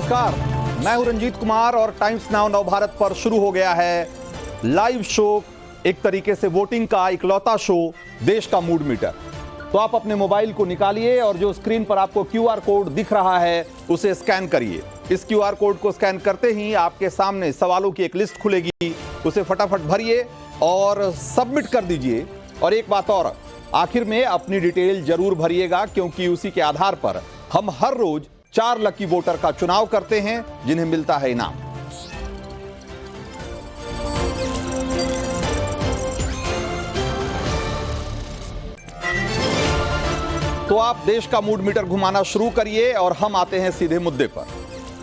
नमस्कार, मैं हूं रंजीत कुमार और टाइम्स नाउ नव भारत पर शुरू हो गया है लाइव शो, एक तरीके से वोटिंग का इकलौता शो, देश का मूड मीटर। तो आप अपने मोबाइल को निकालिए और जो स्क्रीन पर आपको क्यूआर कोड दिख रहा है उसे स्कैन करिए। इस क्यूआर कोड को स्कैन करते ही आपके सामने सवालों की एक लिस्ट खुलेगी, उसे फटाफट भरिए और सबमिट कर दीजिए। और एक बात और, आखिर में अपनी डिटेल जरूर भरिएगा, क्योंकि उसी के आधार पर हम हर रोज 4 लकी वोटर का चुनाव करते हैं जिन्हें मिलता है इनाम। तो आप देश का मूड मीटर घुमाना शुरू करिए और हम आते हैं सीधे मुद्दे पर।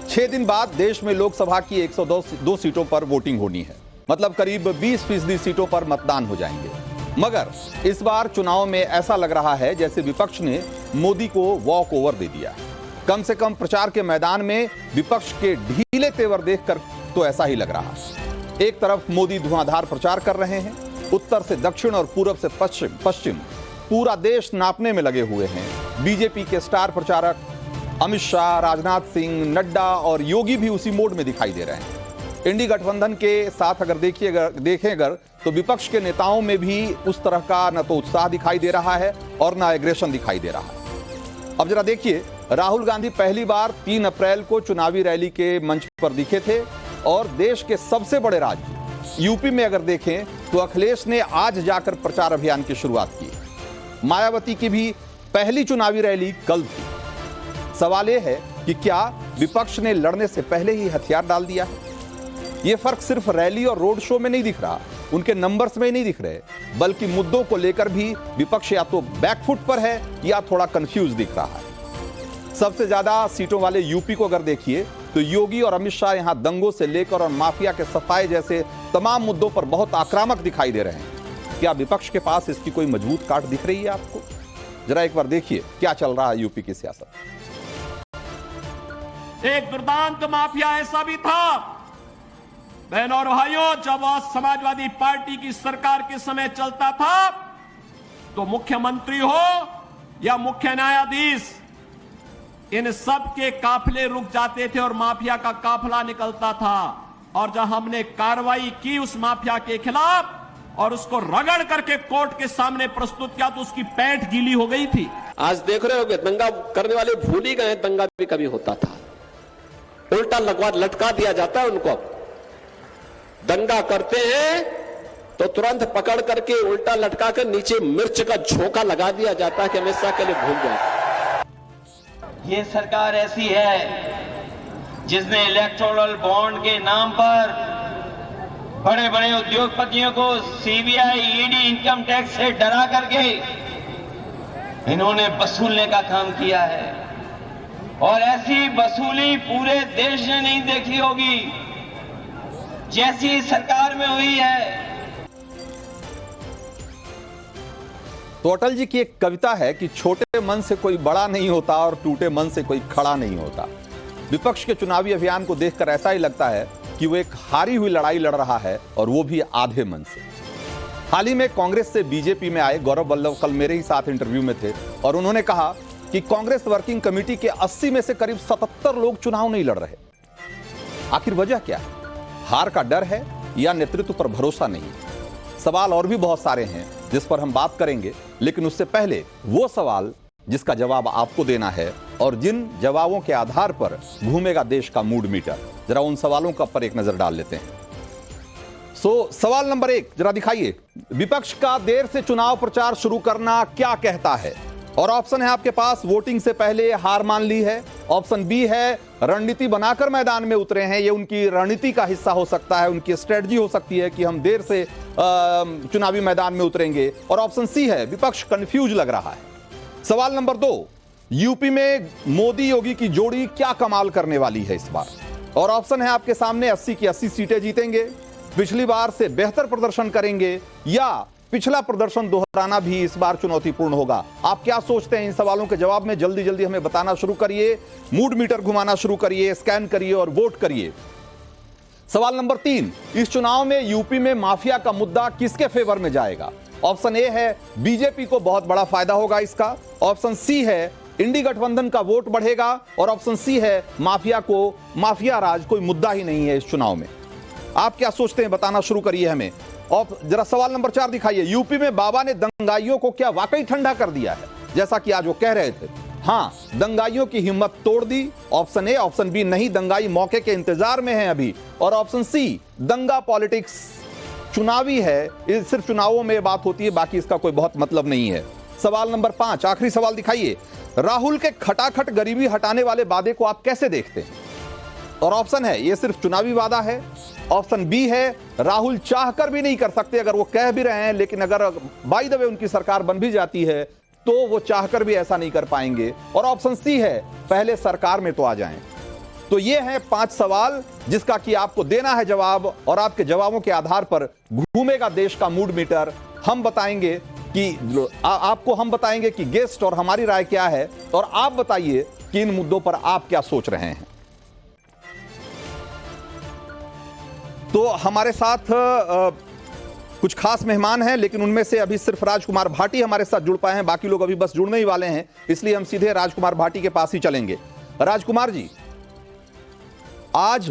6 दिन बाद देश में लोकसभा की 102 सीटों पर वोटिंग होनी है, मतलब करीब 20% सीटों पर मतदान हो जाएंगे। मगर इस बार चुनाव में ऐसा लग रहा है जैसे विपक्ष ने मोदी को वॉक ओवर दे दिया है। कम से कम प्रचार के मैदान में विपक्ष के ढीले तेवर देखकर तो ऐसा ही लग रहा है। एक तरफ मोदी धुआंधार प्रचार कर रहे हैं, उत्तर से दक्षिण और पूरब से पश्चिम पूरा देश नापने में लगे हुए हैं। बीजेपी के स्टार प्रचारक अमित शाह, राजनाथ सिंह, नड्डा और योगी भी उसी मोड में दिखाई दे रहे हैं। इंडी गठबंधन के साथ अगर देखें तो विपक्ष के नेताओं में भी उस तरह का न तो उत्साह दिखाई दे रहा है और न एग्रेशन दिखाई दे रहा है। अब जरा देखिए, राहुल गांधी पहली बार 3 अप्रैल को चुनावी रैली के मंच पर दिखे थे और देश के सबसे बड़े राज्य यूपी में अगर देखें तो अखिलेश ने आज जाकर प्रचार अभियान की शुरुआत की। मायावती की भी पहली चुनावी रैली कल थी। सवाल यह है कि क्या विपक्ष ने लड़ने से पहले ही हथियार डाल दिया है? यह फर्क सिर्फ रैली और रोड शो में नहीं दिख रहा, उनके नंबर्स में नहीं दिख रहे, बल्कि मुद्दों को लेकर भी विपक्ष या तो बैकफुट पर है या थोड़ा कंफ्यूज दिख रहा है। सबसे ज्यादा सीटों वाले यूपी को अगर देखिए तो योगी और अमित शाह यहां दंगों से लेकर और माफिया के सफाए जैसे तमाम मुद्दों पर बहुत आक्रामक दिखाई दे रहे हैं। क्या विपक्ष के पास इसकी कोई मजबूत काट दिख रही है आपको? जरा एक बार देखिए क्या चल रहा है यूपी की सियासत। एक दुर्दांत माफिया ऐसा भी था, बहनों और भाइयों, जब समाजवादी पार्टी की सरकार के समय चलता था तो मुख्यमंत्री हो या मुख्य न्यायाधीश, इन सब के काफिले रुक जाते थे और माफिया का काफिला निकलता था। और जब हमने कार्रवाई की उस माफिया के खिलाफ और उसको रगड़ करके कोर्ट के सामने प्रस्तुत किया तो उसकी पैंट गीली हो गई थी। आज देख रहे हो दंगा करने वाले भूल ही गए, दंगा भी कभी होता था। उल्टा लटका दिया जाता है उनको। दंगा करते हैं तो तुरंत पकड़ करके उल्टा लटका कर नीचे मिर्च का झोंका लगा दिया जाता है कि हमेशा के लिए भूल जाए। ये सरकार ऐसी है जिसने इलेक्टोरल बॉन्ड के नाम पर बड़े बड़े उद्योगपतियों को सीबीआई, ईडी, इनकम टैक्स से डरा करके इन्होंने वसूलने का काम किया है। और ऐसी वसूली पूरे देश ने नहीं देखी होगी जैसी सरकार में हुई है। तो अटल जी की एक कविता है कि छोटे मन से कोई बड़ा नहीं होता और टूटे मन से कोई खड़ा नहीं होता। विपक्ष के चुनावी अभियान को देखकर ऐसा ही लगता है कि वो एक हारी हुई लड़ाई लड़ रहा है, और वो भी आधे मन से। हाल ही में कांग्रेस से बीजेपी में आए गौरव वल्लभ कल मेरे ही साथ इंटरव्यू में थे और उन्होंने कहा कि कांग्रेस वर्किंग कमेटी के 80 में से करीब 77 लोग चुनाव नहीं लड़ रहे। आखिर वजह क्या है? हार का डर है या नेतृत्व पर भरोसा नहीं? सवाल और भी बहुत सारे हैं जिस पर हम बात करेंगे, लेकिन उससे पहले वो सवाल जिसका जवाब आपको देना है और जिन जवाबों के आधार पर घूमेगा देश का मूड मीटर, जरा उन सवालों का पर एक नजर डाल लेते हैं। सवाल नंबर 1 जरा दिखाइए, विपक्ष का देर से चुनाव प्रचार शुरू करना क्या कहता है? और ऑप्शन है आपके पास, वोटिंग से पहले हार मान ली है। ऑप्शन बी है रणनीति बनाकर मैदान में उतरे हैं, ये उनकी रणनीति का हिस्सा हो सकता है, उनकी स्ट्रेटजी हो सकती है कि हम देर से चुनावी मैदान में उतरेंगे। और ऑप्शन सी है विपक्ष कंफ्यूज लग रहा है। सवाल नंबर 2, यूपी में मोदी योगी की जोड़ी क्या कमाल करने वाली है इस बार? और ऑप्शन है आपके सामने, 80 की 80 सीटें जीतेंगे, पिछली बार से बेहतर प्रदर्शन करेंगे, या पिछला प्रदर्शन दोहराना भी इस बार चुनौतीपूर्ण होगा। आप क्या सोचते हैं? इन सवालों के जवाब में जल्दी जल्दी हमें बताना शुरू करिए, मूड मीटर घुमाना शुरू करिए, स्कैन करिए और वोट करिए। सवाल नंबर 3, इस चुनाव में यूपी में माफिया का मुद्दा किसके फेवर में जाएगा? ऑप्शन ए है बीजेपी को बहुत बड़ा फायदा होगा इसका। ऑप्शन सी है इंडी गठबंधन का वोट बढ़ेगा, और ऑप्शन सी है माफिया को, माफिया राज कोई मुद्दा ही नहीं है इस चुनाव में। आप क्या सोचते हैं, बताना शुरू करिए हमें। और जरा सवाल नंबर 4 दिखाइए। यूपी में बाबा ने दंगाइयों को क्या वाकई ठंडा कर दिया है, जैसा कि आज वो कह रहे थे? हां, दंगाइयों की हिम्मत तोड़ दी। ऑप्शन ए, ऑप्शन बी नहीं, दंगाई मौके के इंतजार में है अभी, और ऑप्शन सी दंगा पॉलिटिक्स चुनावी है, सिर्फ चुनावों में बात होती है, बाकी इसका कोई बहुत मतलब नहीं है। सवाल नंबर 5, आखिरी सवाल दिखाइए। राहुल के खटाखट गरीबी हटाने वाले वादे को आप कैसे देखते हैं? और ऑप्शन है ये सिर्फ चुनावी वादा है, ऑप्शन बी है राहुल चाहकर भी नहीं कर सकते, अगर वो कह भी रहे हैं, लेकिन अगर बाय द वे उनकी सरकार बन भी जाती है तो वो चाहकर भी ऐसा नहीं कर पाएंगे, और ऑप्शन सी है पहले सरकार में तो आ जाएं। तो ये हैं 5 सवाल जिसका कि आपको देना है जवाब, और आपके जवाबों के आधार पर घूमेगा देश का मूड मीटर। हम बताएंगे कि आपको हम बताएंगे कि गेस्ट और हमारी राय क्या है, और आप बताइए कि इन मुद्दों पर आप क्या सोच रहे हैं। तो हमारे साथ कुछ खास मेहमान हैं, लेकिन उनमें से अभी सिर्फ राजकुमार भाटी हमारे साथ जुड़ पाए हैं, बाकी लोग अभी बस जुड़ने ही वाले हैं, इसलिए हम सीधे राजकुमार भाटी के पास ही चलेंगे। राजकुमार जी, आज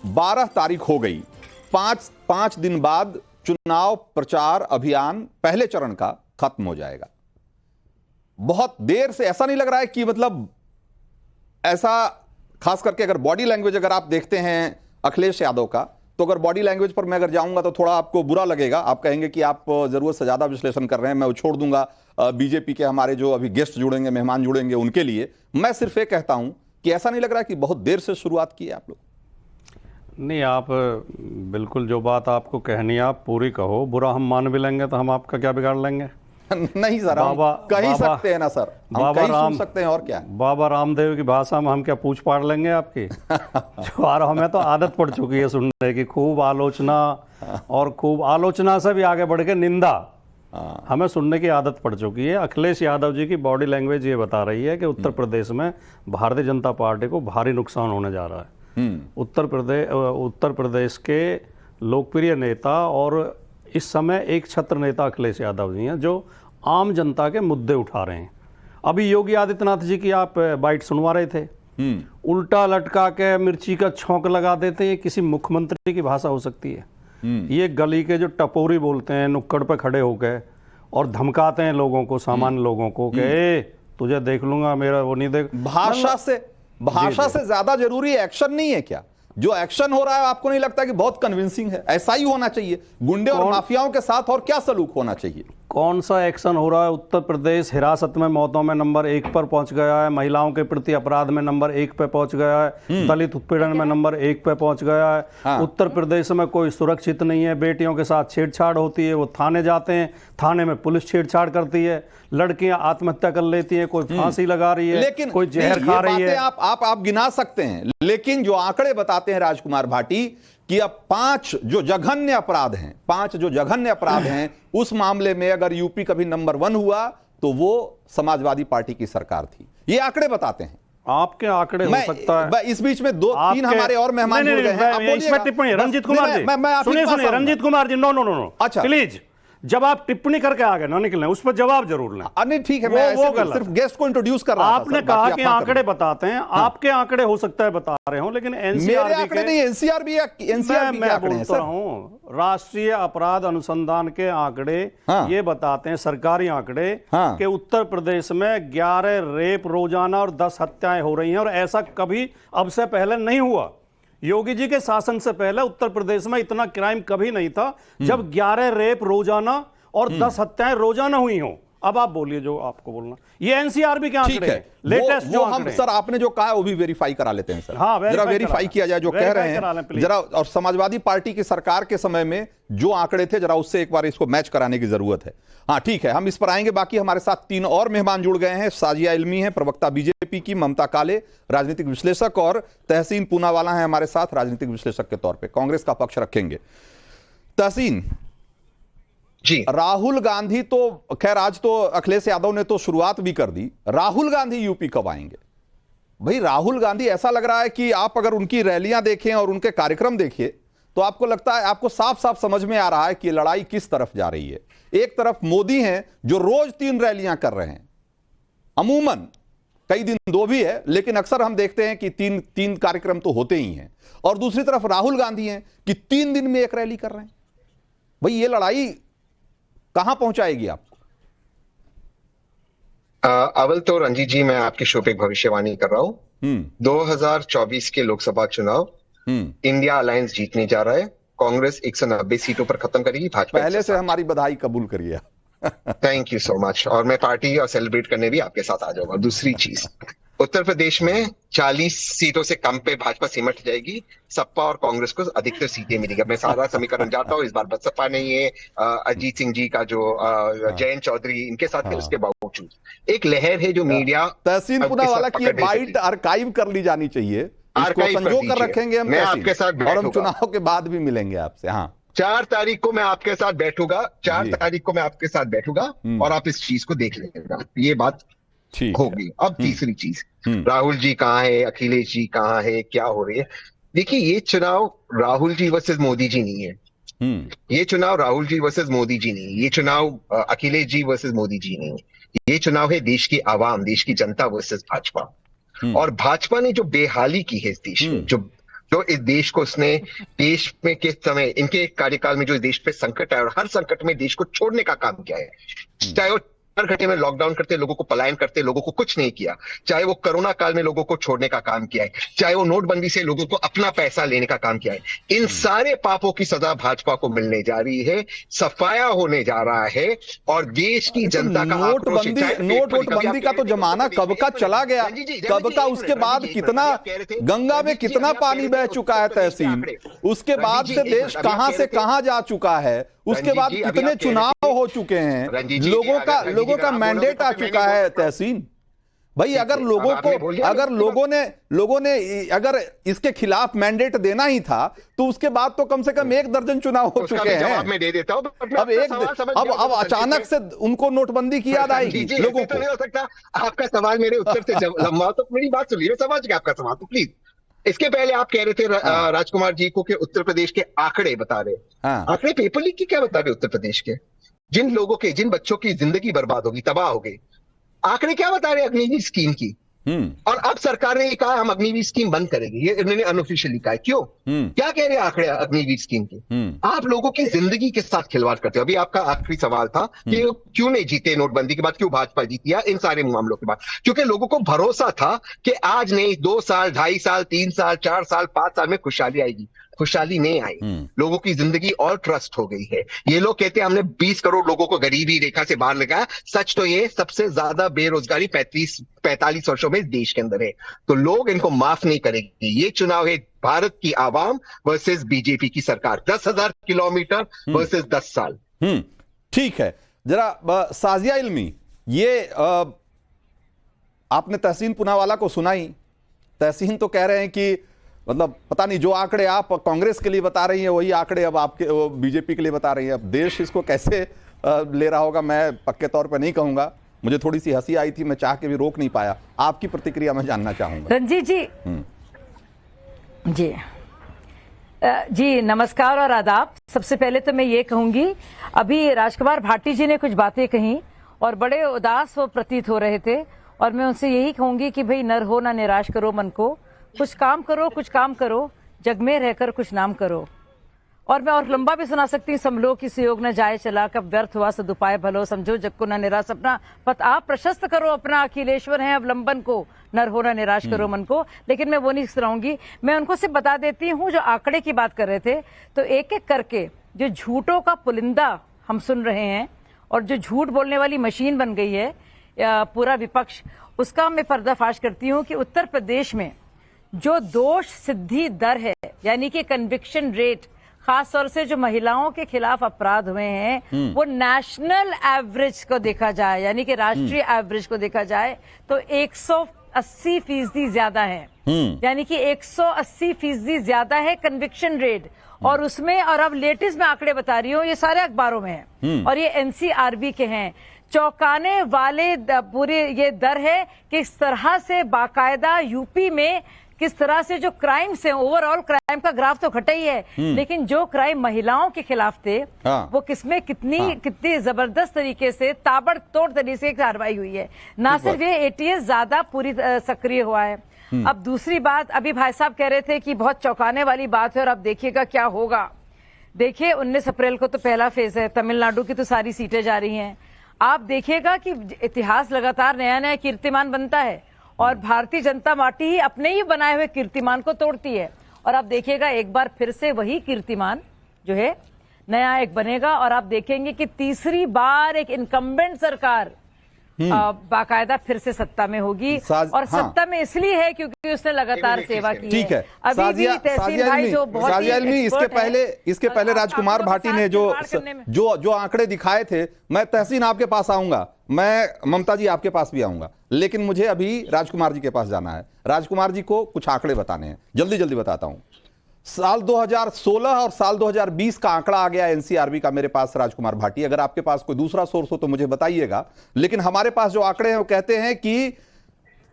12 तारीख हो गई, 5 दिन बाद चुनाव प्रचार अभियान पहले चरण का खत्म हो जाएगा। बहुत देर से ऐसा नहीं लग रहा है कि मतलब ऐसा, खास करके अगर बॉडी लैंग्वेज अगर आप देखते हैं अखिलेश यादव का, तो अगर बॉडी लैंग्वेज पर मैं अगर जाऊंगा तो थोड़ा आपको बुरा लगेगा, आप कहेंगे कि आप जरूरत से ज्यादा विश्लेषण कर रहे हैं। मैं वो छोड़ दूंगा बीजेपी के हमारे जो अभी गेस्ट जुड़ेंगे, मेहमान जुड़ेंगे, उनके लिए। मैं सिर्फ ये कहता हूं कि ऐसा नहीं लग रहा कि बहुत देर से शुरुआत की है आप लोग? नहीं, आप बिल्कुल जो बात आपको कहनी है आप पूरी कहो, बुरा हम मान भी लेंगे तो हम आपका क्या बिगाड़ लेंगे? नहीं सर, हम कह ही सकते हैं ना सर, हम कह ही सुन सकते हैं, और क्या। बाबा रामदेव की भाषा में हम क्या पूछ पाड़ लेंगे आपकी? जो हमें तो आदत पड़ चुकी है सुनने की, खूब आलोचना, और खूब आलोचना से भी आगे बढ़ के निंदा हमें सुनने की आदत पड़ चुकी है। अखिलेश यादव जी की बॉडी लैंग्वेज ये बता रही है कि उत्तर प्रदेश में भारतीय जनता पार्टी को भारी नुकसान होने जा रहा है। उत्तर प्रदेश के लोकप्रिय नेता और इस समय एक छत्र नेता अखिलेश यादव जी हैं, जो आम जनता के मुद्दे उठा रहे हैं। अभी योगी आदित्यनाथ जी की आप बाइट सुनवा रहे थे, उल्टा लटका के मिर्ची का छौंक लगा देते हैं, किसी मुख्यमंत्री की भाषा हो सकती है? ये गली के जो टपोरी बोलते हैं नुक्कड़ पे खड़े होकर और धमकाते हैं लोगों को, सामान्य लोगों को कि ए तुझे देख लूंगा, मेरा वो नहीं देख। भाषा से ज्यादा जरूरी एक्शन नहीं है क्या? जो एक्शन हो रहा है आपको नहीं लगता कि बहुत कन्विंसिंग है? ऐसा ही होना चाहिए गुंडे और माफियाओं के साथ, और क्या सलूक होना चाहिए? कौन सा एक्शन हो रहा है? उत्तर प्रदेश हिरासत में मौतों में नंबर 1 पर पहुंच गया है, महिलाओं के प्रति अपराध में नंबर 1 पे पहुंच गया है, दलित उत्पीड़न में नंबर 1 पे पहुंच गया है। हाँ। उत्तर प्रदेश में कोई सुरक्षित नहीं है, बेटियों के साथ छेड़छाड़ होती है, वो थाने जाते हैं, थाने में पुलिस छेड़छाड़ करती है, लड़कियां आत्महत्या कर लेती हैं, कोई फांसी लगा रही है, लेकिन कोई जहर खा रही है। आप गिना सकते हैं, लेकिन जो आंकड़े बताते हैं राजकुमार भाटी कि अब 5 जो जघन्य अपराध हैं उस मामले में अगर यूपी कभी नंबर 1 हुआ तो वो समाजवादी पार्टी की सरकार थी। ये आंकड़े बताते हैं। आपके आंकड़े हो सकता है। इस बीच में 2-3 हमारे और मेहमान जुड़ गए हैं। इसमें टिप्पणी रंजीत कुमार जी, सुनिए रंजीत कुमार जी, नो अच्छा प्लीज, जब आप टिप्पणी करके आ गए ना निकलने, उस पर जवाब जरूर लें। नहीं ठीक है, मैं सिर्फ गेस्ट को इंट्रोड्यूस कर रहा था। आपने कहा कि आंकड़े बताते हैं, आपके आंकड़े हो सकता है बता रहे हो, लेकिन मेरे आंकड़े नहीं, एनसीआरबी के आंकड़े हैं सर। राष्ट्रीय अपराध अनुसंधान के आंकड़े ये बताते हैं, सरकारी आंकड़े, कि उत्तर प्रदेश में 11 रेप रोजाना और 10 हत्याएं हो रही हैं, और ऐसा कभी अब से पहले नहीं हुआ। योगी जी के शासन से पहले उत्तर प्रदेश में इतना क्राइम कभी नहीं था जब 11 रेप रोजाना और 10 हत्याएं रोजाना हुई हो। अब आप बोलिए जो आपको बोलना। ये एनसीआरबी के आंकड़े हैं, लेटेस्ट जो हम सर आपने जो कहा है वो भी वेरीफाई करा लेते हैं सर। हाँ, जरा वेरीफाई किया जाए जो कह रहे हैं जरा, और समाजवादी पार्टी की सरकार के समय में जो आंकड़े थे जरा उससे एक बार इसको मैच कराने की जरूरत है। हाँ ठीक है, हम इस पर आएंगे। बाकी हमारे साथ 3 और मेहमान जुड़ गए हैं। साजिया इल्मी है, प्रवक्ता बीजेपी की, ममता काले राजनीतिक विश्लेषक, और तहसीन पूनावाला है हमारे साथ राजनीतिक विश्लेषक के तौर पर। कांग्रेस का पक्ष रखेंगे। तहसीन जी, राहुल गांधी तो खैर आज तो अखिलेश यादव ने तो शुरुआत भी कर दी, राहुल गांधी यूपी कब आएंगे? भाई राहुल गांधी, ऐसा लग रहा है कि आप अगर उनकी रैलियां देखें और उनके कार्यक्रम देखिए तो आपको लगता है, आपको साफ साफ समझ में आ रहा है कि लड़ाई किस तरफ जा रही है। एक तरफ मोदी हैं जो रोज 3 रैलियां कर रहे हैं, अमूमन कई दिन दो भी है, लेकिन अक्सर हम देखते हैं कि तीन कार्यक्रम तो होते ही हैं। और दूसरी तरफ राहुल गांधी हैं कि 3 दिन में एक रैली कर रहे हैं। भाई ये लड़ाई कहां पहुंचाएगी आपको? अव्वल तो रंजीत जी, मैं आपके शो पे एक भविष्यवाणी कर रहा हूं। 2024 के लोकसभा चुनाव इंडिया अलायंस जीतने जा रहा है। कांग्रेस 190 सीटों पर खत्म करेगी, भाजपा पहले से हमारी बधाई कबूल करिए। Thank you so much. और मैं पार्टी और सेलिब्रेट करने भी आपके साथ आ जाऊंगा। दूसरी चीज, उत्तर प्रदेश में 40 सीटों से कम पे भाजपा सिमट जाएगी। सपा और कांग्रेस को अधिकतर सीटें मिलेगी। मैं सारा समीकरण जानता हूँ, इस बार बसपा नहीं है, अजीत सिंह जी का जो जयंत चौधरी इनके साथ है, उसके बावजूद एक लहर है जो मीडिया तहसीन पूनावाला की ये बाइट आर्काइव कर ली जानी चाहिए। इसको संजो कर रखेंगे हम, मैं आपके साथ और हम चुनाव के बाद भी मिलेंगे आपसे। हाँ, 4 तारीख को मैं आपके साथ बैठूंगा, 4 तारीख को मैं आपके साथ बैठूंगा और आप इस चीज को देख लेंगे। ये बात होगी। अब तीसरी चीज, राहुल जी कहाँ है, अखिलेश जी कहाँ है, क्या हो रही है? देखिए, ये चुनाव राहुल जी वर्सेस मोदी जी नहीं है। ये चुनाव राहुल जी वर्सेस मोदी जी नहीं है। ये चुनाव अखिलेश जी वर्सेस मोदी जी नहीं है। ये चुनाव है देश की आवाम, देश की जनता वर्सेस भाजपा। और भाजपा ने जो बेहाली की है इस देश में, जो इस देश को उसने देश में के समय, इनके कार्यकाल में जो इस देश पे संकट आया और हर संकट में देश को छोड़ने का काम किया है, चाहे वो 4 घंटे में लॉकडाउन करते, लोगों को पलायन करते, लोगों को कुछ नहीं किया, चाहे वो कोरोना काल में लोगों को छोड़ने का काम किया है, चाहे वो नोटबंदी से लोगों को अपना पैसा लेने का काम किया है, इन सारे पापों की सजा भाजपा को मिलने जा रही है। सफाया होने जा रहा है और देश की जनता का नोटबंदी का तो जमाना कब का चला गया, कब का। उसके बाद कितना गंगा में कितना पानी बह चुका है तहसीन, उसके बाद से देश कहां से कहां जा चुका है, उसके बाद कितने चुनाव हो चुके हैं, लोगों का मैंडेट आ चुका है तहसीन। भाई अगर लोगों ने अगर इसके खिलाफ मैंडेट देना ही था तो उसके बाद तो कम से कम 1 दर्जन चुनाव हो चुके हैं। जवाब मैं दे देता हूं। अब अचानक से उनको नोटबंदी की याद आएगी लोगों को। नहीं हो सकता आपका सवाल मेरे उत्तर से लंबा, तो मेरी बात सुनिए, समझ गया आपका सवाल, तो प्लीज। इसके पहले आप कह रहे थे राजकुमार जी को कि उत्तर प्रदेश के आंकड़े बता रहे। आंकड़े पेपर लीक के क्या बता रहे उत्तर प्रदेश के? जिन बच्चों की जिंदगी बर्बाद होगी, तबाह हो गई, आंकड़े क्या बता रहे अग्निवीर स्कीम की? और अब सरकार ने कहा हम अग्निवीर स्कीम बंद करेंगे, ये इन्होंने अनऑफिशियली कहा है। क्यों? क्या कह रहे हैं आंकड़े अग्निवीर स्कीम के? आप लोगों की जिंदगी के साथ खिलवाड़ करते हो। अभी आपका आखिरी सवाल था कि क्यों नहीं जीते नोटबंदी के बाद, क्यों भाजपा जीती, या इन सारे मामलों के बाद? क्योंकि लोगों को भरोसा था कि आज नहीं, 2 साल, 2.5 साल, 3 साल, 4 साल, 5 साल में खुशहाली आएगी। खुशहाली नहीं आई, लोगों की जिंदगी और ट्रस्ट हो गई है। ये लोग कहते हैं हमने 20 करोड़ लोगों को गरीबी रेखा से बाहर लगाया। सच तो ये सबसे ज्यादा बेरोजगारी 45 वर्षों में देश के अंदर है। तो लोग इनको माफ नहीं करेंगे। ये चुनाव है भारत की आवाम वर्सेस बीजेपी की सरकार। 10,000 किलोमीटर वर्सेस 10 साल। ठीक है, जरा साजिया इल्मी, ये आपने तहसीन पूनावाला को सुनाई। तहसीन तो कह रहे हैं कि मतलब पता नहीं, जो आंकड़े आप कांग्रेस के लिए बता रही हैं वही आंकड़े अब आपके बीजेपी के लिए बता रही हैं। अब देश इसको कैसे ले रहा होगा मैं पक्के तौर पे नहीं कहूंगा। मुझे थोड़ी सी हंसी आई थी, मैं चाह के भी रोक नहीं पाया। आपकी प्रतिक्रिया मैं जानना चाहूंगा। रंजीत जी जी नमस्कार और आदाब। सबसे पहले तो मैं ये कहूंगी, अभी राजकुमार भाटी जी ने कुछ बातें कही और बड़े उदास वो प्रतीत हो रहे थे, और मैं उनसे यही कहूंगी कि भाई नर हो ना निराश करो मन को, कुछ काम करो, जग में रहकर कुछ नाम करो। और मैं और लंबा भी सुना सकती हूँ, समलो की सुयोग न जाए चला, कब व्यर्थ हुआ सदुपाय भलो, समझो जग को न निराश अपना पथ आप प्रशस्त करो अपना, अखिलेश्वर है अवलंबन को, नर हो न निराश करो मन को। लेकिन मैं वो नहीं सुनाऊंगी, मैं उनको सिर्फ बता देती हूँ जो आंकड़े की बात कर रहे थे। तो एक एक करके जो झूठों का पुलिंदा हम सुन रहे हैं और जो झूठ बोलने वाली मशीन बन गई है पूरा विपक्ष, उसका मैं पर्दाफाश करती हूँ कि उत्तर प्रदेश में जो दोष सिद्धि दर है, यानी कि कन्विक्शन रेट, खास तौर से जो महिलाओं के खिलाफ अपराध हुए हैं, वो नेशनल एवरेज को देखा जाए, यानी कि राष्ट्रीय एवरेज को देखा जाए तो 180% ज्यादा है। यानी कि 180% ज्यादा है कन्विक्शन रेट। और उसमें, और अब लेटेस्ट में आंकड़े बता रही हूँ, ये सारे अखबारों में है और ये एनसीआरबी के हैं, चौंकाने वाले पूरे ये दर है कि इस तरह से बाकायदा यूपी में किस तरह से जो क्राइम्स है, ओवरऑल क्राइम का ग्राफ तो घटा ही है, लेकिन जो क्राइम महिलाओं के खिलाफ थे वो किसमें कितनी जबरदस्त तरीके से ताबड़तोड़ तरीके से कार्रवाई हुई है। ना सिर्फ ये एटीएस ज्यादा पूरी सक्रिय हुआ है। अब दूसरी बात, अभी भाई साहब कह रहे थे कि बहुत चौंकाने वाली बात है और अब देखिएगा क्या होगा। देखिए 19 अप्रैल को तो पहला फेज है, तमिलनाडु की तो सारी सीटें जा रही हैं। आप देखिएगा कि इतिहास लगातार नया नया कीर्तिमान बनता है और भारतीय जनता पार्टी ही अपने ही बनाए हुए कीर्तिमान को तोड़ती है। और आप देखिएगा एक बार फिर से वही कीर्तिमान जो है नया एक बनेगा और आप देखेंगे कि तीसरी बार एक इनकम्बेंट सरकार बाकायदा फिर से सत्ता में होगी। और सत्ता में इसलिए है क्योंकि उसने लगातार सेवा की ठीक है। अभी भी तहसील भाई जो बहुत ही इसके पहले राजकुमार भाटी ने जो आंकड़े दिखाए थे, मैं तहसीन आपके पास आऊंगा, मैं ममता जी आपके पास भी आऊंगा, लेकिन मुझे अभी राजकुमार जी के पास जाना है। राजकुमार जी को कुछ आंकड़े बताने हैं, जल्दी जल्दी बताता हूं। साल 2016 और साल 2020 का आंकड़ा आ गया एनसीआरबी का मेरे पास, राजकुमार भाटी। अगर आपके पास कोई दूसरा सोर्स हो तो मुझे बताइएगा, लेकिन हमारे पास जो आंकड़े हैं वो कहते हैं कि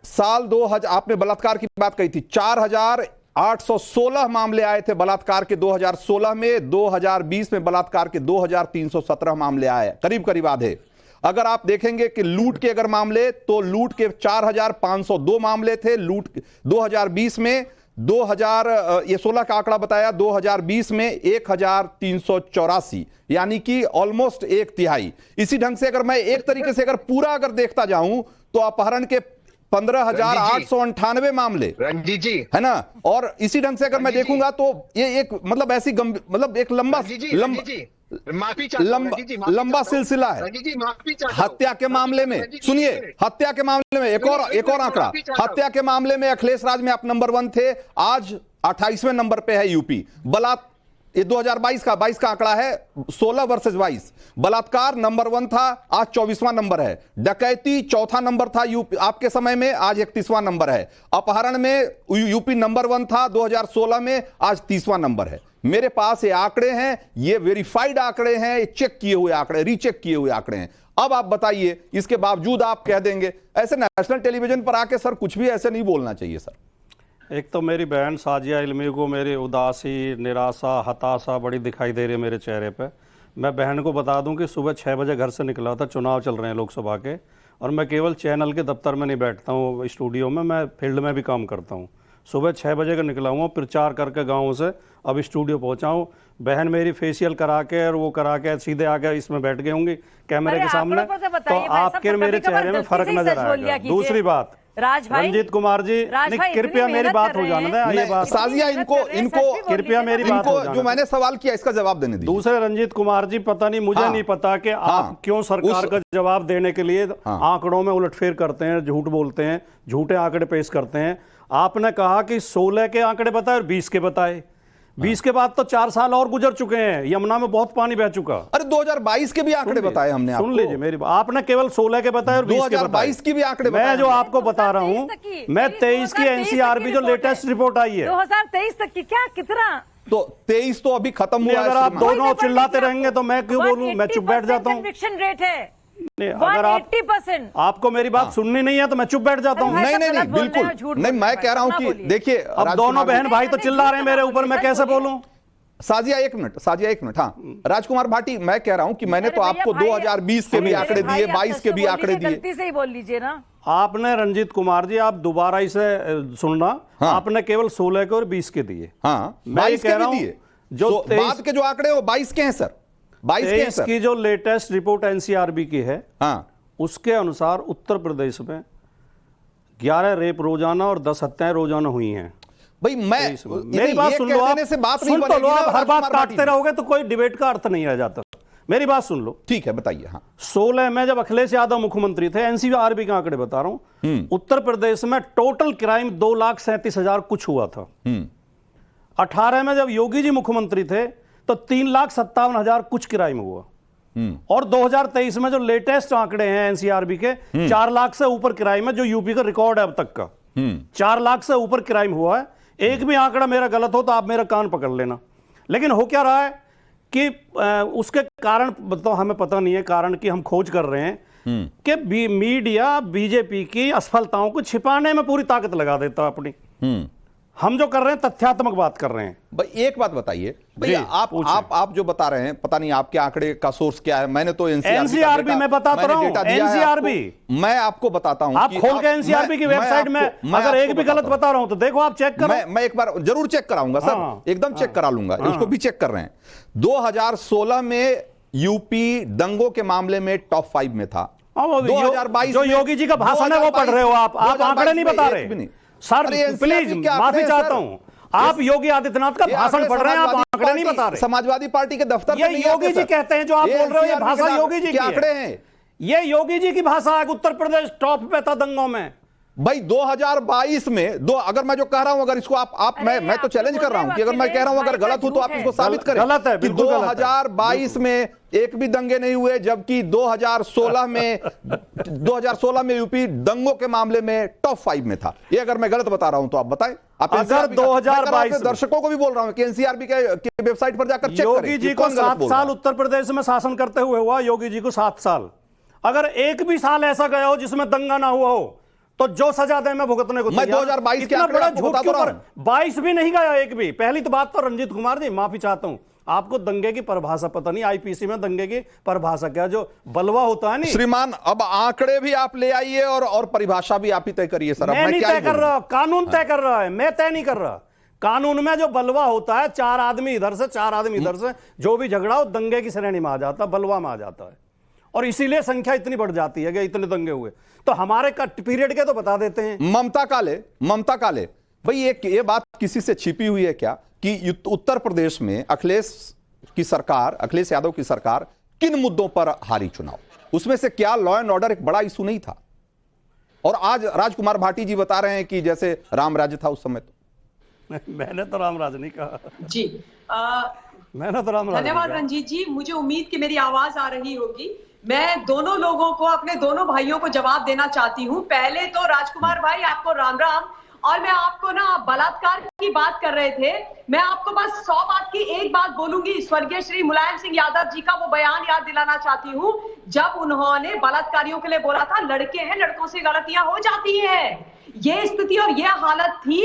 साल 2000, आपने बलात्कार की बात कही थी, 4816 मामले आए थे बलात्कार के 2016 में। 2020 में बलात्कार के 2317 मामले आए, करीब करीब आधे। अगर आप देखेंगे कि लूट के अगर मामले, तो लूट के 4502 मामले थे लूट 2020 में। 2016 का आंकड़ा बताया, 2020 में 1384, यानी कि ऑलमोस्ट एक तिहाई। इसी ढंग से अगर मैं एक तरीके से अगर पूरा अगर देखता जाऊं तो अपहरण के 15,898 मामले, रंजीत जी, है ना। और इसी ढंग से अगर मैं देखूंगा तो ये एक मतलब ऐसी मतलब एक लंबा सिलसिला है। हत्या के मामले में सुनिए, हत्या के मामले में एक और आंकड़ा, हत्या के मामले में अखिलेश राज में आप नंबर 1 थे, आज 28वें नंबर पे है यूपी। ये 2022 का 22 का आंकड़ा है, 16 वर्सेस 22। बलात्कार नंबर 1 था, आज 24वां नंबर है। डकैती चौथा नंबर था यूपी आपके समय में, आज 31वां नंबर है। अपहरण में यूपी नंबर 1 था 2016 में, आज 30वां नंबर है। मेरे पास ये आंकड़े हैं, ये वेरीफाइड आंकड़े हैं, ये चेक किए हुए आंकड़े, रीचेक किए हुए आंकड़े हैं। अब आप बताइए, इसके बावजूद आप कह देंगे, ऐसे नेशनल टेलीविजन पर आके सर कुछ भी ऐसे नहीं बोलना चाहिए सर। एक तो मेरी बहन साजिया इल्मी को मेरी उदासी, निराशा, हताशा बड़ी दिखाई दे रही है मेरे चेहरे पे। मैं बहन को बता दूं कि सुबह 6 बजे घर से निकला था, चुनाव चल रहे हैं लोकसभा के, और मैं केवल चैनल के दफ्तर में नहीं बैठता हूँ स्टूडियो में, मैं फील्ड में भी काम करता हूँ। सुबह 6 बजे का निकला हूँ, प्रचार करके गाँव से अब स्टूडियो पहुँचा हूँ। बहन मेरी फेशियल करा के और वो करा के सीधे आके इसमें बैठ गई होंगी कैमरे के सामने, तो आपके मेरे चेहरे में फर्क नजर आएगा। दूसरी बात, रंजीत कुमार जी, कृपया मेरी बात हो जाने दें। ये बात साजिया, इनको कृपया मेरी बात हो जाने, जो मैंने सवाल किया इसका जवाब देने दीजिए। दूसरे रंजीत कुमार जी, पता नहीं, मुझे नहीं पता कि आप क्यों सरकार का जवाब देने के लिए आंकड़ों में उलटफेर करते हैं, झूठ बोलते हैं, झूठे आंकड़े पेश करते हैं। आपने कहा कि 16 के आंकड़े बताए और 20 के बताए। 20 के बाद तो 4 साल और गुजर चुके हैं, यमुना में बहुत पानी बह चुका। अरे 2022 के भी आंकड़े बताए हमने आपको। सुन लीजिए मेरी बात, आपने केवल 16 के बताए और 2022 की भी आंकड़े मैं जो आपको बता रहा हूं, मैं 23 की एनसीआरबी जो लेटेस्ट रिपोर्ट आई है 2023 तक की, क्या कितना, तो 23 तो अभी खत्म हुआ। अगर आप दोनों चिल्लाते रहेंगे तो मैं क्यों बोलूं, मैं चुप बैठ जाता हूं। रेट है नहीं, अगर 80%। आपको मेरी बात सुननी नहीं है तो मैं चुप बैठ जाता हूं। नहीं, बिल्कुल नहीं, मैं कह रहा हूं कि देखिए, अब दोनों बहन भाई तो चिल्ला रहे हैं मेरे ऊपर, मैं कैसे बोलूं। साजिया एक मिनट, हाँ राजकुमार भाटी, मैं कह रहा हूं कि मैंने तो आपको 2020 के भी आंकड़े दिए, 22 के भी आंकड़े दिए। गलती से ही बोल लीजिए ना आपने। रंजीत कुमार जी, आप दोबारा इसे सुनना, आपने केवल 16 के और 20 के दिए। हाँ, मैं ये कह रहा हूं जो बाद के जो आंकड़े वो 22 के हैं सर, 22 की जो लेटेस्ट रिपोर्ट एनसीआरबी की है, हाँ, उसके अनुसार उत्तर प्रदेश में 11 रेप रोजाना और 10 हत्याएं रोजाना हुई हैं। भाई मेरी बात सुन लो, आप से बात सुन तो लो, आप हर बात काटते रहोगे तो कोई डिबेट का अर्थ नहीं रह जाता। मेरी बात सुन लो, ठीक है, बताइए। हाँ, 16 में जब अखिलेश यादव मुख्यमंत्री थे, एनसीआरबी के आंकड़े बता रहा हूं, उत्तर प्रदेश में टोटल क्राइम 2,37,000 कुछ हुआ था। 18 में जब योगी जी मुख्यमंत्री थे तो 3,57,000 कुछ क्राइम हुआ। और 2023 में जो लेटेस्ट आंकड़े हैं एनसीआरबी के, 4 लाख से ऊपर क्राइम है, जो यूपी का रिकॉर्ड है अब तक का। 4 लाख से ऊपर क्राइम हुआ है। एक भी आंकड़ा मेरा गलत हो तो आप मेरा कान पकड़ लेना। लेकिन हो क्या रहा है कि उसके कारण तो हमें पता नहीं है, कारण की हम खोज कर रहे हैं कि मीडिया बीजेपी की असफलताओं को छिपाने में पूरी ताकत लगा देता अपनी। हम जो कर रहे हैं तथ्यात्मक बात कर रहे हैं। भाई एक बात बताइए भैया, आप जो बता रहे हैं, पता नहीं आपके आंकड़े का सोर्स क्या है, मैंने तो एनसीआरबी मैं बताता रहा हूं, एनसीआरबी मैं आपको बताता हूं, आप खोल के एनसीआरबी की वेबसाइट में अगर एक भी गलत बता रहा हूं तो देखो, आप चेक करो। मैं एक बार जरूर चेक कराऊंगा सर, एकदम चेक करा लूंगा, उसको भी चेक कर रहे हैं। 2016 में यूपी दंगों के मामले में टॉप 5 में था। 2022 जो योगी जी का भाषण है वो पढ़ रहे हो आप आंकड़े नहीं बता रहे सर, प्लीज माफी चाहता हूं, आप योगी आदित्यनाथ का भाषण पढ़ रहे हैं, आप आंकड़े नहीं बता रहे। समाजवादी पार्टी के दफ्तर ये योगी जी कहते हैं, जो आप बोल रहे हो ये भाषा योगी जी की आंकड़े हैं, ये योगी जी की भाषा है। उत्तर प्रदेश टॉप पे था दंगों में भाई 2022 में अगर मैं जो कह रहा हूं, अगर इसको मैं तो चैलेंज कर रहा हूं कि अगर मैं कह रहा हूं अगर गलत हो तो आप इसको साबित करें। गलत है, कि 2022 में एक भी दंगे नहीं हुए, जबकि 2016 में यूपी दंगों के मामले में टॉप 5 में था। ये अगर मैं गलत बता रहा हूं तो आप बताएं। आप अगर 2022 दर्शकों को भी बोल रहा हूं कि एनसीआरबी के वेबसाइट पर जाकर चेक करें। योगी जी को 7 साल उत्तर प्रदेश में शासन करते हुए हुआ, योगी जी को 7 साल। अगर एक भी साल ऐसा गया हो जिसमें दंगा ना हुआ हो तो जो सजा दे मैं भुगतने को। मैं 2022 के आंकड़े आपको बता रहा हूं। 22 भी नहीं गया एक भी। पहली तो बात तो रंजीत कुमार जी, माफी चाहता हूं, आपको दंगे की परिभाषा पता नहीं, आईपीसी में दंगे की परिभाषा क्या, जो बलवा होता है नहीं। श्रीमान अब आंकड़े भी आप ले आइए और परिभाषा भी आप ही तय करिए सर। मैं नहीं तय कर रहा, कानून तय कर रहा है, मैं तय नहीं कर रहा। कानून में जो बलवा होता है, 4 आदमी इधर से 4 आदमी इधर से, जो भी झगड़ा हो दंगे की श्रेणी में आ जाता है, बलवा में आ जाता है, और इसीलिए संख्या इतनी बढ़ जाती है कि इतने दंगे हुए। तो हमारे कट पीरियड के तो बता देते हैं। ममता काले भाई, ये बात किसी से छिपी हुई है क्या कि उत्तर प्रदेश में अखिलेश यादव की सरकार किन मुद्दों पर हारी चुनाव? उसमें से क्या लॉ एंड ऑर्डर एक बड़ा इशू नहीं था? और आज राजकुमार भाटी जी बता रहे हैं कि जैसे राम राज्य था उस समय। तो मैंने तो राम राज्य नहीं कहा जी। मैंने तो राम राज्य। धन्यवाद रंजीत जी, मुझे उम्मीद कि मेरी आवाज आ रही होगी। मैं दोनों लोगों को, अपने दोनों भाइयों को जवाब देना चाहती हूँ। पहले तो राजकुमार भाई आपको राम राम, और मैं आपको ना बलात्कार की बात कर रहे थे, मैं आपको बस 100 बात की एक बात बोलूंगी। स्वर्गीय श्री मुलायम सिंह यादव जी का वो बयान याद दिलाना चाहती हूँ, जब उन्होंने बलात्कारियों के लिए बोला था लड़के हैं, लड़कों से गलतियां हो जाती हैं। ये स्थिति और ये हालत थी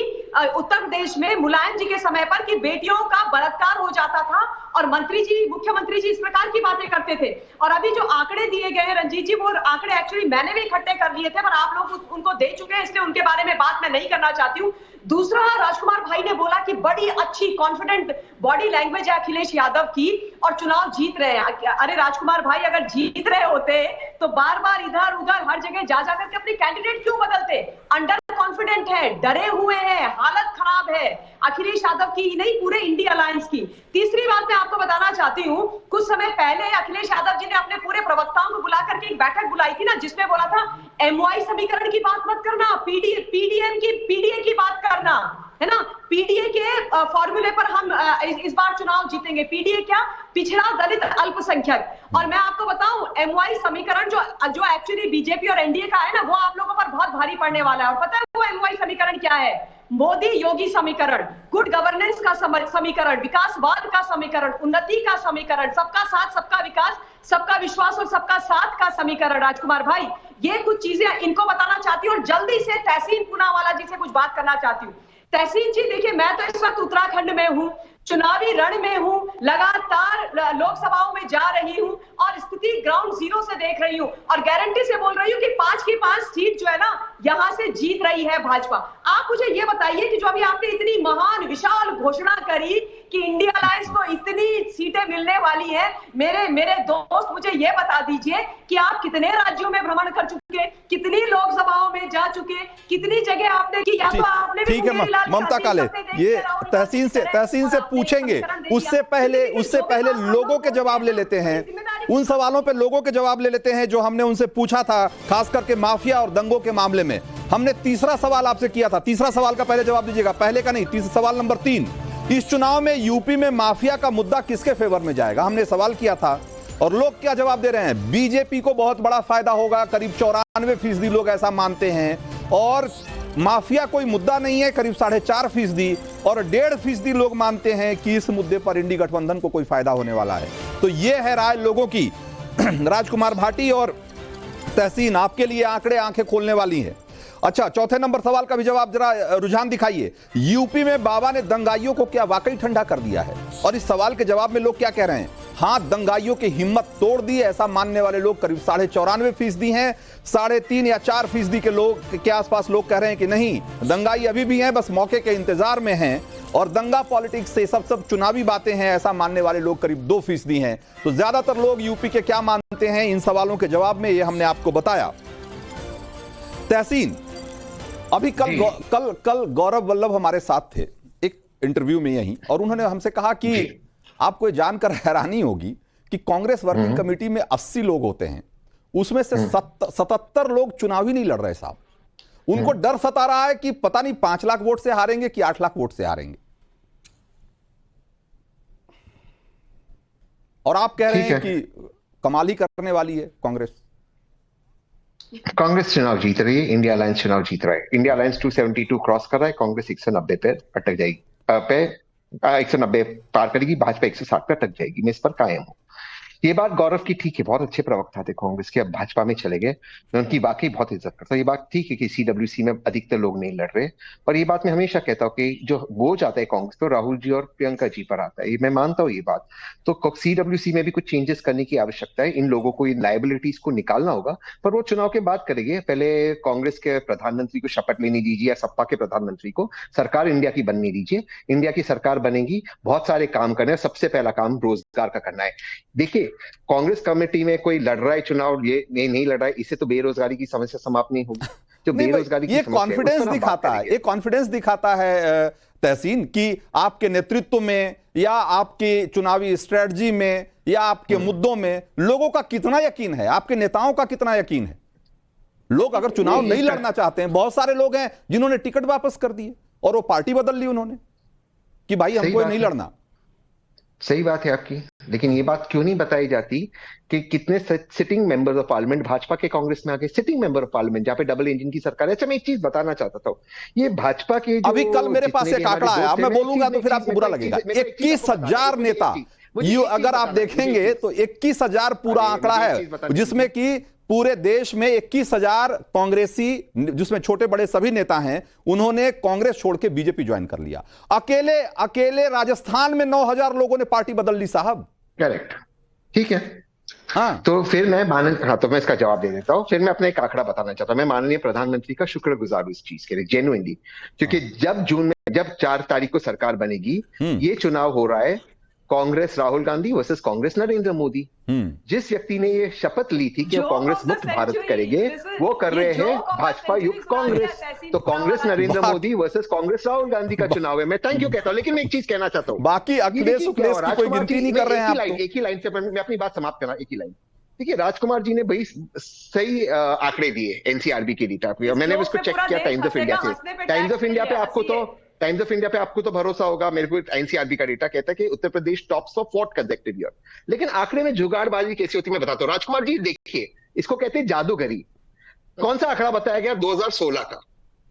उत्तर प्रदेश में मुलायम जी के समय पर कि बेटियों का बलात्कार हो जाता था, और मुख्यमंत्री जी इस प्रकार की बातें करते थे। और अभी जो आंकड़े दिए गए हैं रंजीत जी, वो आंकड़े एक्चुअली मैंने भी इकट्ठे कर लिए थे, पर आप लोग उनको दे चुके हैं, इसलिए उनके बारे में बात मैं नहीं करना चाहती हूँ। दूसरा, राजकुमार भाई ने बोला कि बड़ी अच्छी कॉन्फिडेंट बॉडी लैंग्वेज है अखिलेश यादव की और चुनाव जीत रहे हैं। अरे राजकुमार भाई, अगर जीत रहे होते तो बार बार इधर उधर हर जगह जा जाकर के अपने कैंडिडेट क्यों बदलते? अंडर कॉन्फिडेंट है, डरे हुए हैं, हालत खराब है अखिलेश यादव की ही नहीं, पूरे इंडिया अलायंस की। तीसरी बात मैं आपको बताना चाहती हूँ, कुछ समय पहले अखिलेश यादव जी ने अपने पूरे प्रवक्ताओं को बुला करके एक बैठक बुलाई थी ना, जिसमें बोला था MOI समीकरण की बात मत करना, PDA की बात करना, है ना। PDA के फॉर्मूले पर हम इस बार चुनाव जीतेंगे। PDA क्या? पिछड़ा दलित अल्पसंख्यक। और मैं आपको बताऊं, MOI समीकरण जो एक्चुअली बीजेपी और NDA का है ना, वो आप लोगों पर बहुत भारी पड़ने वाला है। और पता है वो MOI समीकरण क्या है? मोदी योगी समीकरण, गुड गवर्नेंस का समीकरण, विकासवाद का समीकरण, उन्नति का समीकरण, सबका साथ सबका विकास, सबका विश्वास और सबका साथ का समीकरण। राजकुमार भाई, ये कुछ चीजें इनको बताना चाहती हूँ। और जल्दी से तहसीन पूनावाला जी से कुछ बात करना चाहती हूँ। तहसीन जी देखिए, मैं तो इस वक्त उत्तराखंड में हूँ, चुनावी रण में हूँ, लगातार लोकसभाओं में जा रही हूँ और स्थिति ग्राउंड जीरो से देख रही हूँ, और गारंटी से बोल रही हूँ कि 5 की 5 सीट जो है ना, यहाँ से जीत रही है भाजपा। आप मुझे ये बताइए कि जो अभी आपने इतनी महान विशाल घोषणा करी कि इंडिया अलायंस को इतनी सीटें मिलने वाली है, मेरे दोस्त मुझे ये बता दीजिए कि आप कितने राज्यों में भ्रमण कर चुके, कितनी लोकसभाओं में जा चुके, कितनी जगह आपने की, या तो आपने भी ठीक है ममता काले, ये तहसीन से पूछेंगे। उससे पहले लोगों के जवाब ले लेते हैं, उन सवालों पे लोगों के जवाब ले लेते हैं जो हमने उनसे पूछा था, खास करके माफिया और दंगों के मामले में। हमने तीसरा सवाल आपसे किया था, तीसरा सवाल का पहले जवाब दीजिएगा, पहले का नहीं, तीसरा सवाल नंबर 3। इस चुनाव में यूपी में माफिया का मुद्दा किसके फेवर में जाएगा, हमने सवाल किया था, और लोग क्या जवाब दे रहे हैं? बीजेपी को बहुत बड़ा फायदा होगा, करीब 94% लोग ऐसा मानते हैं, और माफिया कोई मुद्दा नहीं है, करीब 4.5%, और 1.5% लोग मानते हैं कि इस मुद्दे पर इंडी गठबंधन को कोई फायदा होने वाला है। तो यह है राय लोगों की। राजकुमार भाटी और तहसीन, आपके लिए आंकड़े आंखें खोलने वाली हैं। अच्छा, चौथे नंबर सवाल का भी जवाब जरा रुझान दिखाइए। यूपी में बाबा ने दंगाइयों को क्या वाकई ठंडा कर दिया है? और इस सवाल के जवाब में लोग क्या कह रहे हैं? हाँ, दंगाइयों की हिम्मत तोड़ दी, ऐसा मानने वाले लोग करीब 94.5% हैं। 3.5 या 4% के लोग के आसपास लोग कह रहे हैं कि नहीं, दंगाई अभी भी हैं, बस मौके के इंतजार में हैं। और दंगा पॉलिटिक्स से सब चुनावी बातें हैं, ऐसा मानने वाले लोग करीब 2% हैं। तो ज्यादातर लोग यूपी के क्या मानते हैं, इन सवालों के जवाब में ये हमने आपको बताया। तहसीन, अभी कल गौरव वल्लभ हमारे साथ थे एक इंटरव्यू में यहीं, और उन्होंने हमसे कहा कि आपको जानकर हैरानी होगी कि कांग्रेस वर्किंग कमेटी में 80 लोग होते हैं, उसमें से 77 लोग चुनाव ही नहीं लड़ रहे साहब। उनको डर सता रहा है कि पता नहीं 5 लाख वोट से हारेंगे कि 8 लाख वोट से हारेंगे। और आप कह रहे हैं कि कमाल ही करने वाली है कांग्रेस। कांग्रेस चुनाव जीत रही है, इंडिया अलायंस चुनाव जीत रहा है। इंडिया अलायंस 272 क्रॉस कर रहा है, कांग्रेस 190 पे अटक जाएगी, 190 पार करेगी, भाजपा 160 पे अटक जाएगी। मैं इस पर कायम हूं। ये बात गौरव की ठीक है, बहुत अच्छे प्रवक्ता थे कांग्रेस के, अब भाजपा में चले गए। मैं उनकी वाकई बहुत इज्जत करता हूँ। ये बात ठीक है कि सीडब्ल्यूसी में अधिकतर लोग नहीं लड़ रहे, और ये बात मैं हमेशा कहता हूँ कि जो बोझ आता है कांग्रेस तो राहुल जी और प्रियंका जी पर आता है, ये मैं मानता हूँ ये बात। तो सीडब्ल्यूसी में भी कुछ चेंजेस करने की आवश्यकता है। इन लोगों को, इन लायबिलिटीज को निकालना होगा, पर वो चुनाव के बाद करेंगे। पहले कांग्रेस के प्रधानमंत्री को शपथ लेने दीजिए, या सपा के प्रधानमंत्री को सरकार इंडिया की बनने दीजिए। इंडिया की सरकार बनेगी, बहुत सारे काम करने हैं। सबसे पहला काम रोजगार का करना है। देखिए, कांग्रेस कमेटी में कोई लड़ रहा है चुनाव, ये नहीं लड़ रहा है, इससे तो बेरोजगारी की समस्या समाप्त नहीं होगी। जो बेरोजगारी की कॉन्फिडेंस दिखाता है, ये कॉन्फिडेंस दिखाता है तहसीन कि आपके नेतृत्व में या आपकी चुनावी स्ट्रेटजी में या आपके मुद्दों में लोगों का कितना यकीन है, आपके नेताओं का कितना यकीन है। लोग अगर चुनाव नहीं लड़ना चाहते हैं, बहुत सारे लोग हैं जिन्होंने टिकट वापस कर दिए और वो पार्टी बदल ली उन्होंने कि भाई हमको नहीं लड़ना। सही बात है आपकी, लेकिन ये बात क्यों नहीं बताई जाती कि कितने sitting members of parliament Bhajpa के कांग्रेस में आ गए, सिटिंग मेंबर ऑफ पार्लियामेंट, जहां पे डबल इंजन की सरकार है। अच्छा, मैं एक चीज बताना चाहता था, ये भाजपा के अभी कल मेरे पास एक आंकड़ा आया, मैं बोलूंगा तो फिर आपको बुरा लगेगा। 21,000 नेता, अगर आप देखेंगे तो 21,000 पूरा आंकड़ा है, जिसमें कि पूरे देश में 21,000 कांग्रेसी, जिसमें छोटे बड़े सभी नेता हैं, उन्होंने कांग्रेस छोड़ के बीजेपी ज्वाइन कर लिया। अकेले राजस्थान में 9,000 लोगों ने पार्टी बदल ली साहब। करेक्ट, ठीक है। हाँ, तो फिर तो मैं इसका जवाब दे देता हूं। फिर मैं अपना एक आंकड़ा बताना चाहता हूं। मैं माननीय प्रधानमंत्री का शुक्रगुजार हूं इस चीज के लिए, जेन्युइनली, क्योंकि जब 4 तारीख को सरकार बनेगी, ये चुनाव हो रहा है कांग्रेस राहुल गांधी वर्सेस कांग्रेस नरेंद्र मोदी। जिस व्यक्ति ने ये शपथ ली थी कि वो कांग्रेस मुक्त भारत करेंगे, वो कर रहे हैं भाजपा युक्त कांग्रेस। तो कांग्रेस नरेंद्र मोदी वर्सेस कांग्रेस राहुल गांधी का चुनाव है। मैं थैंक यू कहता हूं, लेकिन मैं एक चीज कहना चाहता हूं, बाकी अखिलेश की कोई गिनती नहीं कर रहे हैं। एक ही लाइन से मैं अपनी बात समाप्त करना, एक ही लाइन। देखिए, राजकुमार जी ने भाई सही आंकड़े दिए एनसीआरबी के डेटा पे, और मैंने उसको चेक किया टाइम्स ऑफ इंडिया से। टाइम्स ऑफ इंडिया पे आपको तो भरोसा होगा, मेरे को एनसीआरबी का डेटा कहता है कि Uttar Pradesh tops of 4 consecutive year. लेकिन आंकड़े में जुगाड़बाजी कैसी होती है मैं बताता हूं। राजकुमार जी देखिए, इसको कहते हैं जादूगरी। कौन सा आंकड़ा बताया गया? 2016 का,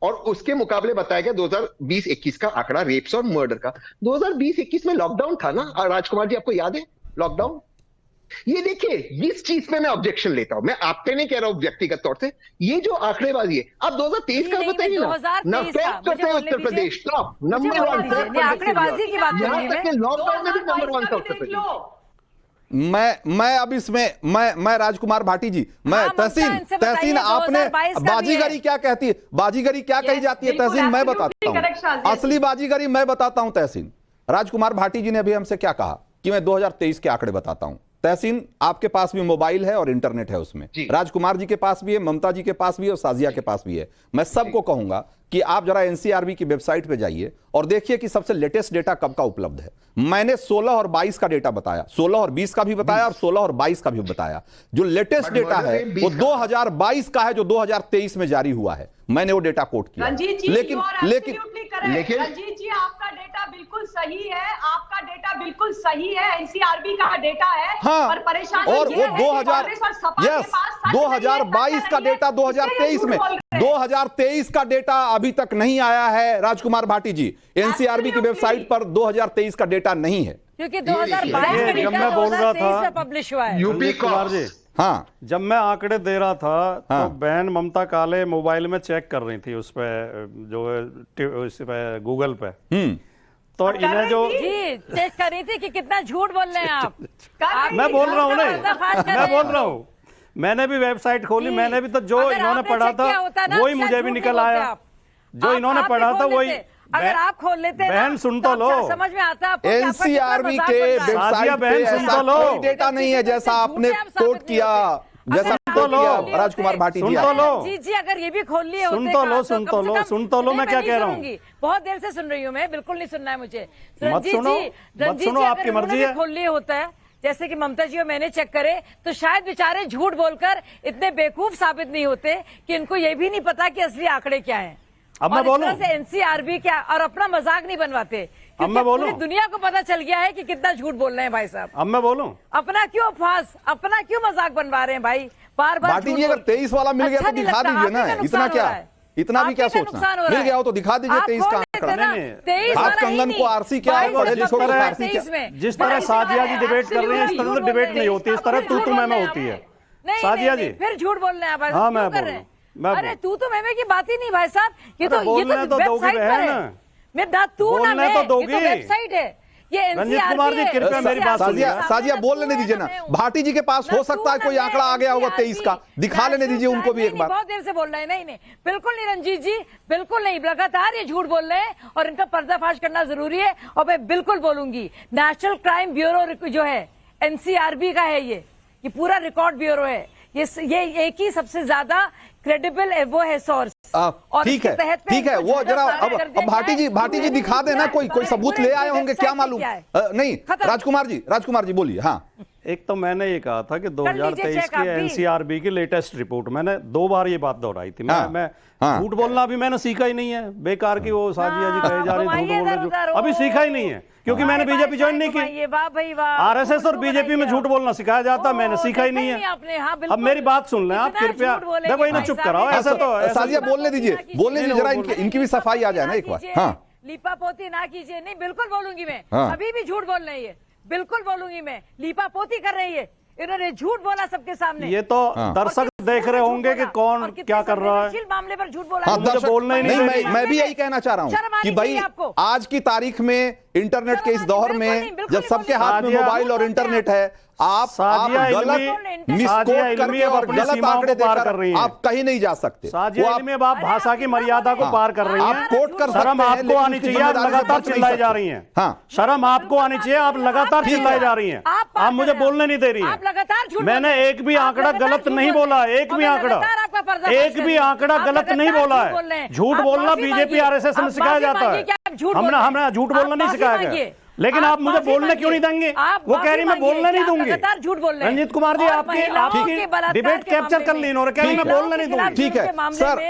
और उसके मुकाबले बताया गया 2020-21 का आंकड़ा रेप्स और मर्डर का। 2020-21 में लॉकडाउन था ना राजकुमार जी, आपको याद है लॉकडाउन? ये देखिए, इस चीज में मैं ऑब्जेक्शन लेता हूं। मैं आप पे नहीं कह रहा हूं व्यक्तिगत तौर से, ये जो आंकड़ेबाजी है। आप 2023 का बताइए ना, टॉप करते हैं उत्तर प्रदेश, टॉप नंबर 1। आंकड़ेबाजी की बात यहां तक कि लॉकडाउन में भी नंबर 1 था उत्तर प्रदेश। मैं अब इसमें मैं राजकुमार भाटी जी, मैं तहसीन आपने बाजीगरी क्या कहती है, बाजीगरी क्या कही जाती है तहसीन, मैं बताता हूं असली बाजीगरी मैं बताता हूं तहसीन। राजकुमार भाटी जी ने अभी हमसे क्या कहा कि मैं 2023 के आंकड़े बताता हूं। तहसीन, आपके पास भी मोबाइल है और इंटरनेट है उसमें, राजकुमार जी के पास भी है, ममता जी के पास भी है और साजिया के पास भी है। मैं सबको कहूंगा कि आप जरा एनसीआरबी की वेबसाइट पे जाइए और देखिए कि सबसे लेटेस्ट डेटा कब का उपलब्ध है। मैंने 16 और 22 का डेटा बताया, 16 और 20 का भी बताया और 16 और 22 का भी बताया। जो लेटेस्ट डेटा है वो 2022 का है, जो 2023 में जारी हुआ है। मैंने वो डेटा कोट किया। लेकिन रंजीत जी, आपका डेटा बिल्कुल सही है, आपका डेटा बिल्कुल सही है, एनसीआरबी का डेटा है। हाँ, पर परेशानी और वो 2022 का डेटा 2023 में, 2023 का डेटा अभी तक नहीं आया है राजकुमार भाटी जी। एनसीआरबी की वेबसाइट पर 2023 का डेटा नहीं है, क्योंकि 2022 का डेटा 2023 में पब्लिश हुआ है। यूपी हाँ जब मैं आंकड़े दे रहा था तो बहन ममता काले मोबाइल में चेक कर रही थी उस पे जो इस पे गूगल पे, तो इन्हें जो जी चेक कर रही थी कि कितना झूठ बोल रहे हैं आप। मैं बोल रहा हूँ मैं बोल रहा हूँ, मैंने भी वेबसाइट खोली, मैंने भी, तो जो इन्होंने पढ़ा था वही मुझे भी निकल आया, जो इन्होंने पढ़ा था वही। अगर आप खोल लेते बहन सुन तो लो, समझ में आता है एनसीआरबी के वेबसाइट पे ऐसा कोई डेटा नहीं है जैसा आपने कोट किया, जैसा कोट किया राजकुमार भाटी जी। जी जी अगर ये भी खोल लिए होते, सुन तो लो मैं क्या कह रहा हूँ। बहुत देर से सुन रही हूँ मैं, बिल्कुल नहीं सुनना है मुझे। मत सुनो, आपकी मर्जी है। खोल लिए होता है जैसे कि ममता जी और मैंने चेक करे, तो शायद बेचारे झूठ बोलकर इतने बेवकूफ साबित नहीं होते कि इनको ये भी नहीं पता कि असली आंकड़े क्या है। अब मैं बोलूं, से एनसीआरबी क्या, और अपना मजाक नहीं बनवाते। अब मैं बोलूं, पूरी दुनिया को पता चल गया है कि कितना झूठ बोल रहे हैं भाई साहब। अब मैं बोलूं, अपना क्यों मजाक बनवा रहे हैं भाई, बार बार। भाटी जी अगर 23 वाला मिल गया तो दिखा दीजिए ना, इतना क्या, इतना भी क्या सोचना, मिल गया हो तो दिखा दीजिए 23 का आंकड़ा। हाथ कंगन को आरसी क्या है, पढ़े लिखो को आरसी क्या। जिस तरह साजिया जी डिबेट कर रही है इस तरह तो डिबेट नहीं होती, इस तरह तू मैं होती है साजिया जी। फिर झूठ बोल रहे हैं भाई। हाँ मैं बोल रहा हूँ, अरे तू तो मैं की बात ही नहीं भाई साहब, ये तो वेबसाइट पर है। मैं तू ना मैं, ये तो वेबसाइट है, ये रंजीत कुमार जी कृपया मेरी बात सुनिए। साजिया बोल लेने दीजिए ना, भाटी जी के पास हो सकता है कोई आंकड़ा आ गया होगा 23 का, दिखा लेने दीजिए उनको भी एक बार। बहुत देर से बोल रहे हैं। नहीं बिल्कुल नहीं रंजीत जी, बिल्कुल नहीं, लगातार ये झूठ बोल रहे हैं और इनका पर्दाफाश करना जरूरी है। और मैं बिल्कुल बोलूंगी, नेशनल क्राइम ब्यूरो जो है एनसीआरबी का है, ये पूरा रिकॉर्ड ब्यूरो है, ये एक ही सबसे ज्यादा क्रेडिबल वो है सोर्स। ठीक है वो जरा अब भाटी जी दिखा देना, कोई सबूत ले आए होंगे क्या मालूम। नहीं राजकुमार जी बोलिए। हाँ एक तो मैंने ये कहा था कि 2023 की एनसीआरबी की लेटेस्ट रिपोर्ट, मैंने 2 बार ये बात दोहराई थी। मैं झूठ बोलना अभी मैंने सीखा ही नहीं है, बेकार की वो साजिया जी कहे जा रहे झूठ बोल रहे, अभी सीखा ही नहीं है क्योंकि मैंने बीजेपी ज्वाइन नहीं की। आरएसएस और बीजेपी में झूठ बोलना सिखाया जाता, मैंने सीखा ही नहीं है। अब मेरी बात सुन लें आप कृपया, देखो इन्हें चुप कराओ। ऐसा तो साजिया बोलने दीजिए जरा, इनकी भी सफाई आ जाए ना एक बार। हाँ लीपापोती ना कीजिए। नहीं बिल्कुल बोलूंगी मैं, अभी भी झूठ बोल रही है, बिल्कुल बोलूंगी मैं। लीपापोती कर रही है, इन्होंने झूठ बोला सबके सामने। ये तो दर्शक देख रहे होंगे कि कौन क्या कर रहा है। मामले पर झूठ बोला। मुझे बोलना ही नहीं। मैं भी यही कहना चाह रहा हूँ कि भाई आज की तारीख में, इंटरनेट के इस दौर में, जब सबके हाथ में मोबाइल और इंटरनेट है, आप गलत मिसकोट करके और गलत आंकड़े देकर आप कहीं नहीं जा सकते। आप भाषा की मर्यादा को पार कर रही हैं। आप कोट कर सकते हैं, शर्म आपको आनी चाहिए, आप लगातार चिल्लाई जा रही हैं। हाँ शर्म आपको आनी चाहिए, आप लगातार चिल्लाई जा रही हैं। आप मुझे बोलने नहीं दे रही हैं। मैंने एक भी आंकड़ा गलत नहीं बोला, एक भी आंकड़ा गलत नहीं बोला है। झूठ बोलना बीजेपी आरएसएस में सिखाया जाता है, हमने झूठ बोलना नहीं सिखाया गया। लेकिन आप मुझे बोलने क्यों नहीं देंगे? वो कह रही मैं बोलने नहीं दूंगी। झूठ बोल रहे हैं रंजीत कुमार जी, आपकी डिबेट कैप्चर कर ली इन्होंने, कह रही मैं बोलने नहीं दूंगी। ठीक है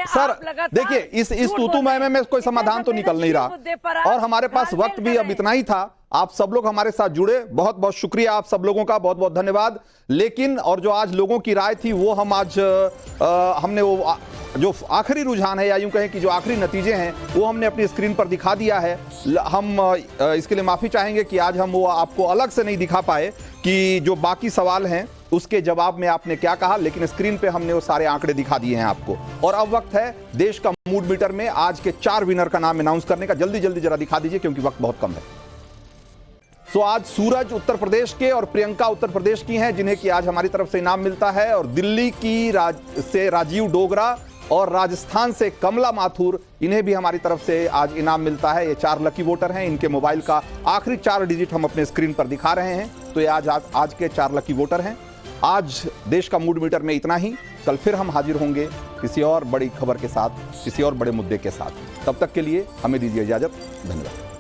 सर देखिए, इस तूतू मैमे में कोई समाधान तो निकल नहीं रहा और हमारे पास वक्त भी अब इतना ही था। आप सब लोग हमारे साथ जुड़े, बहुत बहुत शुक्रिया आप सब लोगों का, बहुत बहुत धन्यवाद। लेकिन और जो आज लोगों की राय थी वो हम आज हमने वो जो आखिरी रुझान है या यूं कहें कि जो आखिरी नतीजे हैं वो हमने अपनी स्क्रीन पर दिखा दिया है। हम इसके लिए माफी चाहेंगे कि आज हम वो आपको अलग से नहीं दिखा पाए कि जो बाकी सवाल हैं उसके जवाब में आपने क्या कहा, लेकिन स्क्रीन पे हमने वो सारे आंकड़े दिखा दिए हैं आपको। और अब वक्त है देश का मूड मीटर में आज के 4 विनर का नाम अनाउंस करने का। जल्दी जल्दी जरा दिखा दीजिए क्योंकि वक्त बहुत कम है। तो आज सूरज उत्तर प्रदेश के और प्रियंका उत्तर प्रदेश की हैं, जिन्हें कि आज हमारी तरफ से इनाम मिलता है। और दिल्ली की से राजीव डोगरा और राजस्थान से कमला माथुर, इन्हें भी हमारी तरफ से आज इनाम मिलता है। ये 4 लकी वोटर हैं, इनके मोबाइल का आखिरी 4 डिजिट हम अपने स्क्रीन पर दिखा रहे हैं। तो ये आज के 4 लकी वोटर हैं। आज देश का मूड मीटर में इतना ही। कल फिर हम हाजिर होंगे किसी और बड़ी खबर के साथ, किसी और बड़े मुद्दे के साथ। तब तक के लिए हमें दीजिए इजाजत। धन्यवाद।